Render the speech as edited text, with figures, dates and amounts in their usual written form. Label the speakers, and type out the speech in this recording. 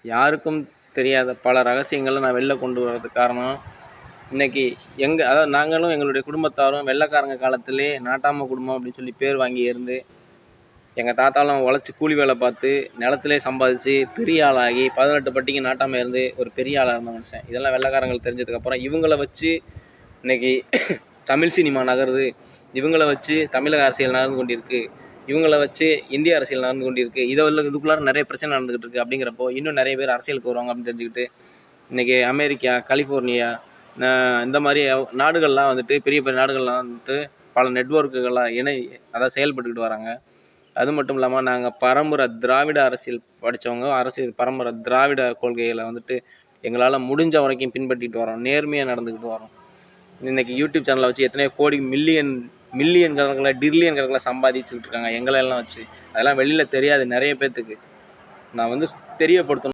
Speaker 1: யாருக்கும் தெரியாத பல ரகசியங்களை நான் வெளில கொண்டு வர்றதுக்கு காரணம், இன்றைக்கி அதாவது நாங்களும் எங்களுடைய குடும்பத்தாரும் வெள்ளைக்காரங்க காலத்திலே நாட்டாமை குடும்பம் அப்படின்னு சொல்லி பேர் வாங்கி இருந்து, எங்கள் தாத்தாலாம் உழைச்சி கூலி வேலை பார்த்து நிலத்திலே சம்பாதிச்சு பெரிய ஆளாகி 18 பட்டிக்கு நாட்டாமை இருந்து ஒரு பெரிய ஆளாக இருந்த மனுஷன். இதெல்லாம் வெள்ளைக்காரங்களுக்கு தெரிஞ்சதுக்கப்புறம் இவங்கள வச்சு இன்றைக்கி தமிழ் சினிமா நகருது, இவங்கள வச்சு தமிழக அரசியல் நடந்து கொண்டிருக்கு, இவங்கள வச்சு இந்திய அரசியல் நடந்து கொண்டிருக்கு, இதுக்குள்ளார நிறைய பிரச்சனை நடந்துகிட்டு இருக்குது. அப்படிங்கிறப்போ இன்னும் நிறைய பேர் அரசியலுக்கு வருவாங்க அப்படின்னு தெரிஞ்சுக்கிட்டு இன்றைக்கி அமெரிக்கா, கலிஃபோர்னியா இந்த மாதிரி நாடுகள்லாம் வந்துட்டு பெரிய பெரிய நாடுகள்லாம் வந்துட்டு பல நெட்வொர்க்குகள்லாம் அதாவது செயல்பட்டுக்கிட்டு வராங்க. அது மட்டும் இல்லாமல் நாங்கள் பரம்பரை திராவிட அரசியல் படித்தவங்க, பரம்பரை திராவிட கொள்கைகளை வந்துட்டு எங்களால் முடிஞ்ச வரைக்கும் பின்பற்றிட்டு வரோம், நேர்மையாக நடந்துக்கிட்டு வரோம். இன்றைக்கி யூடியூப் சேனலை வச்சு எத்தனையோ கோடி மில்லியன் கணக்கில் டிரில்லியன் கணக்கில் சம்பாதிச்சுக்கிட்டு இருக்காங்க எங்களெல்லாம் வச்சு. அதெல்லாம் வெளியில் தெரியாது நிறைய பேர்த்துக்கு. நான் தெரியப்படுத்தணும்.